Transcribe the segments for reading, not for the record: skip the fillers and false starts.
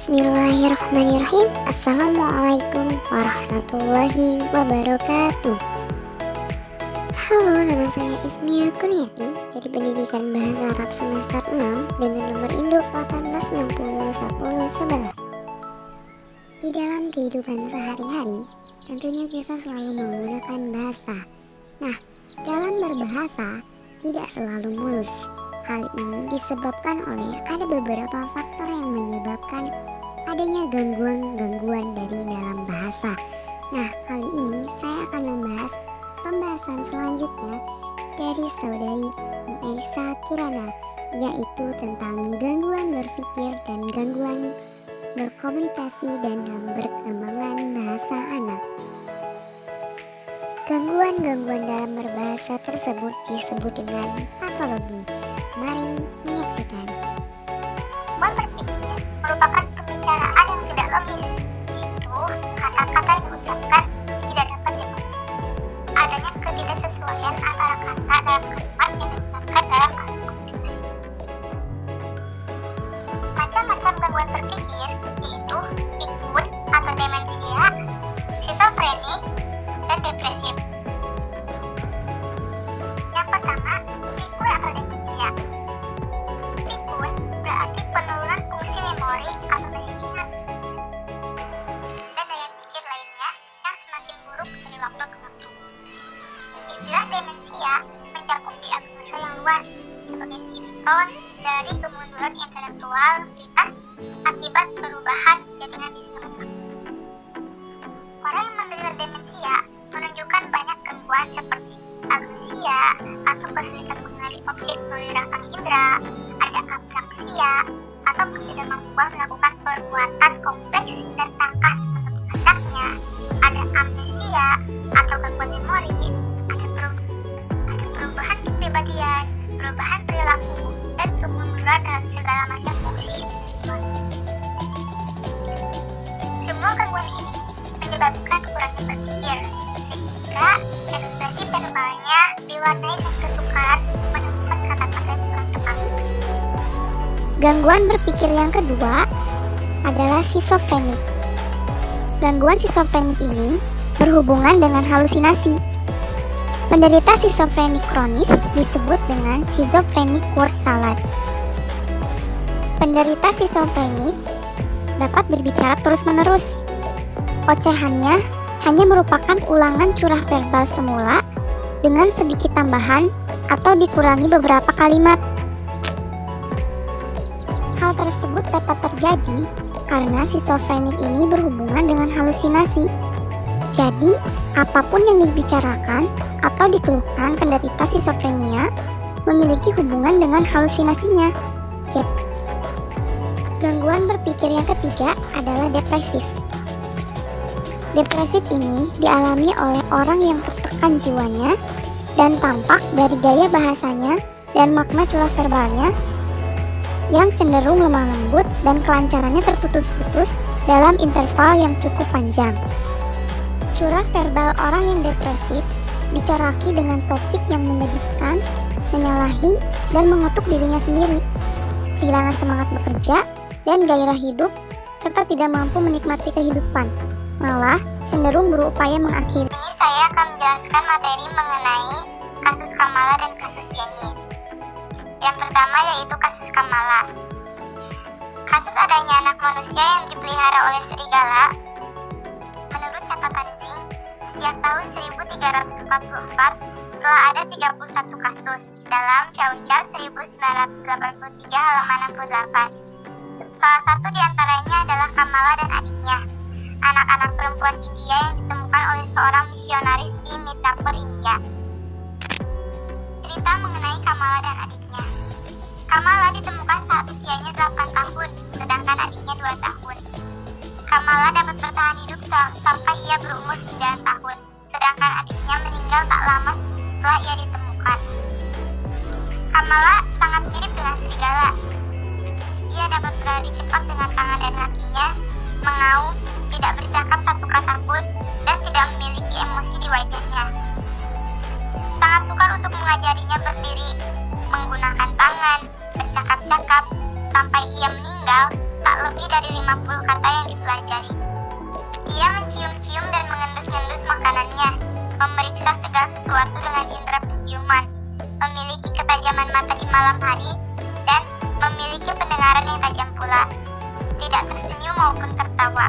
Bismillahirrahmanirrahim. Assalamualaikum warahmatullahi wabarakatuh. Halo, nama saya Ismia Kurniati dari Pendidikan Bahasa Arab semester 6 dengan nomor induk 18601011. Di dalam kehidupan sehari-hari, tentunya kita selalu menggunakan bahasa. Nah, dalam berbahasa tidak selalu mulus. Hal ini disebabkan oleh ada beberapa faktor yang menyebabkan adanya gangguan-gangguan dari dalam bahasa. Nah, kali ini saya akan membahas pembahasan selanjutnya dari saudari Melisa Kirana, yaitu tentang gangguan berpikir dan gangguan berkomunikasi dan dalam perkembangan bahasa anak. Gangguan-gangguan dalam berbahasa tersebut disebut dengan patologi. Mari menyaksikan. Gangguan berpikir merupakan pembicaraan yang tidak logis, yaitu kata-kata yang diucapkan tidak dapat dipahami. Adanya ketidaksesuaian antara kata dalam kalimat yang diucapkan dalam kasus komunikasi. Macam-macam gangguan berpikir yaitu pikun atau demensia, skizofrenik, dan depresif. Yang pertama, pikun atau demensia. Pikun berarti penurunan fungsi memori atau daya ingat dan daya pikir lainnya yang semakin buruk dari waktu ke waktu. Istilah demensia mencakup diagnosa yang luas sebagai simptom dari kemunduran intelektualitas akibat perubahan jaringan di otak. Orang yang menderita demensia menunjukkan banyak gangguan seperti agnosia atau kesulitan mengenali objek melalui rasa indera, ada apraksia atau ketidakmampuan melakukan perbuatan kompleks dan tangkas menurut hendaknya, ada amnesia atau gangguan memori, ada perubahan kepribadian, perubahan perilaku, dan kemunduran dalam segala macam fungsi individual. Semua gangguan ini menyebabkan kurangnya berpikir, sehingga ekspresi verbalnya diwarnai dengan kesukaran menemukan kata-kata yang kurang tepat. Gangguan berpikir yang kedua adalah skizofrenik. Gangguan skizofrenik ini berhubungan dengan halusinasi. Penderita skizofrenik kronis disebut dengan skizofrenik word salad. Penderita skizofrenik dapat berbicara terus-menerus. Ocehannya hanya merupakan ulangan curah verbal semula dengan sedikit tambahan atau dikurangi beberapa kalimat. Hal tersebut dapat terjadi karena skizofrenik ini berhubungan dengan halusinasi. Jadi, apapun yang dibicarakan atau dikeluhkan penderita skizofrenia memiliki hubungan dengan halusinasinya. Gangguan berpikir yang ketiga adalah depresif. Depresif ini dialami oleh orang yang tertekan jiwanya dan tampak dari gaya bahasanya dan makna curah verbalnya yang cenderung lemah lembut dan kelancarannya terputus-putus dalam interval yang cukup panjang. Curah verbal orang yang depresif dicoraki dengan topik yang menyedihkan, menyalahi, dan mengutuk dirinya sendiri, kehilangan semangat bekerja dan gairah hidup, serta tidak mampu menikmati kehidupan, malah cenderung berupaya mengakhiri. Ini saya akan menjelaskan materi mengenai kasus Kamala dan kasus Jenny. Yang pertama yaitu kasus Kamala. Kasus adanya anak manusia yang dipelihara oleh serigala. Menurut catatan Zing, sejak tahun 1344 telah ada 31 kasus dalam Chaucer 1983 halaman 68. Salah satu diantaranya adalah Kamala dan adiknya, anak-anak perempuan India yang ditemukan oleh seorang misionaris di Midnapur, India. Cerita mengenai Kamala dan adiknya. Kamala ditemukan saat usianya 8 tahun, sedangkan adiknya 2 tahun. Kamala dapat bertahan hidup sampai ia berumur 9 tahun, sedangkan adiknya meninggal tak lama setelah ia ditemukan. Kamala sangat mirip dengan serigala. Ia dapat berlari cepat dengan tangan dan kakinya, mengaum, tidak bercakap satu kata pun, dan tidak memiliki emosi di wajahnya. Sangat sukar untuk mengajarinya berdiri, menggunakan tangan, bercakap-cakap, sampai ia meninggal tak lebih dari 50 kata yang dipelajari. Ia mencium-cium dan mengendus-ngendus makanannya, memeriksa segala sesuatu dengan indera penciuman, memiliki ketajaman mata di malam hari, dan memiliki pendengaran yang tajam pula. Tidak tersenyum maupun tertawa.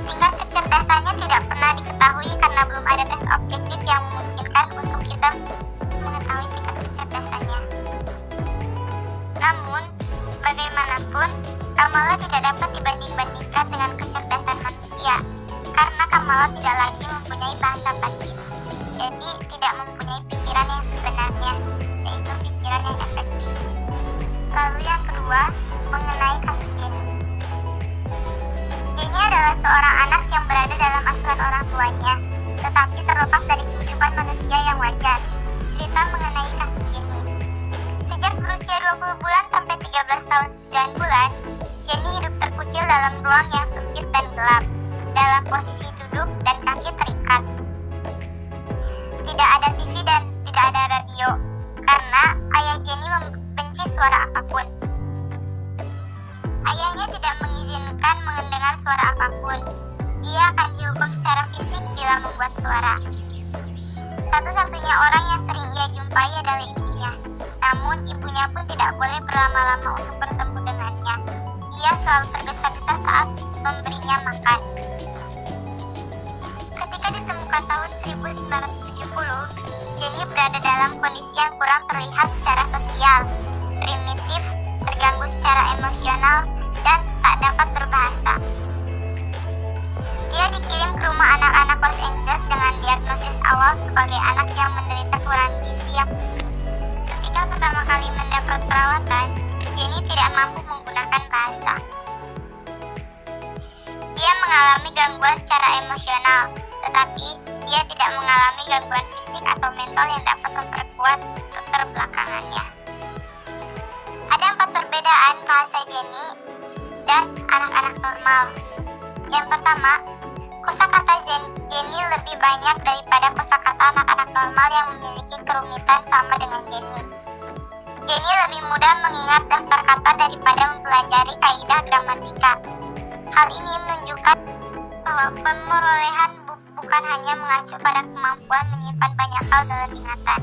Tingkat kecerdasannya tidak pernah diketahui karena belum ada tes objektif yang memungkinkan untuk kita mengetahui tingkat kecerdasannya. Namun, bagaimanapun, Kamala tidak dapat dibanding-bandingkan dengan kecerdasan manusia, karena Kamala tidak lagi mempunyai bahasa batin, jadi tidak mempunyai pikiran yang sebenarnya, yaitu pikiran yang efektif. Lalu yang kedua, mengenai kasus Jenny. Jenny adalah seorang anak yang berada dalam asuhan orang tuanya, tetapi terlepas dari kehidupan manusia yang wajar. Cerita mengenai kasus Jenny. Sejak berusia 20 bulan sampai 13 tahun 9 bulan, Jenny hidup terkucil dalam ruang yang sempit dan gelap, dalam posisi duduk dan kaki terikat. Tidak ada TV dan tidak ada radio, karena ayah Jenny membenci suara apapun. Ayahnya tidak mengizinkan mendengar suara apapun. Dia akan dihukum secara fisik bila membuat suara. Satu-satunya orang yang sering ia jumpai adalah ibunya. Namun ibunya pun tidak boleh berlama-lama untuk bertemu dengannya. Ia selalu tergesa-gesa saat memberinya makan. Ketika ditemukan tahun 1970, Jenny berada dalam kondisi yang kurang terlihat secara sosial, primitif, terganggu secara emosional, dan tak dapat berbahasa. Dia dikirim ke rumah anak-anak Los Angeles dengan diagnosis awal sebagai anak yang menderita kurang gizi. Ketika pertama kali mendapat perawatan, Jenny tidak mampu menggunakan bahasa. Dia mengalami gangguan secara emosional, tetapi dia tidak mengalami gangguan fisik atau mental yang dapat memperkuat keterbelakangannya. Ada 4 perbedaan bahasa Jenny dan anak-anak normal. Yang pertama, kosakata Jenny lebih banyak daripada kosakata anak-anak normal yang memiliki kerumitan sama dengan Jenny. Jenny lebih mudah mengingat daftar kata daripada mempelajari kaidah gramatika. Hal ini menunjukkan bahwa pemerolehan bukan hanya mengacu pada kemampuan menyimpan banyak hal dalam ingatan.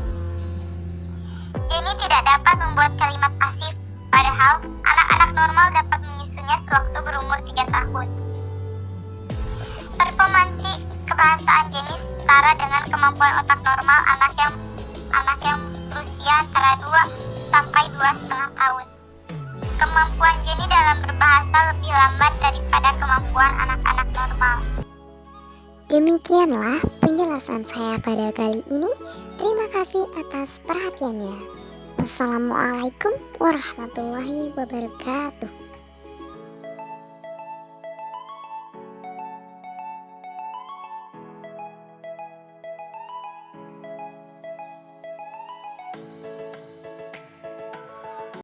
Jenny tidak dapat membuat kalimat pasif, padahal anak-anak normal dapat menyusunnya sewaktu berumur 3 tahun. Performansi kebahasaan Jenny setara dengan kemampuan otak normal anak yang berusia antara 2 sampai 2,5 tahun. Kemampuan Jenny dalam berbahasa lebih lambat daripada kemampuan anak-anak normal. Demikianlah penjelasan saya pada kali ini. Terima kasih atas perhatiannya. Wassalamualaikum warahmatullahi wabarakatuh.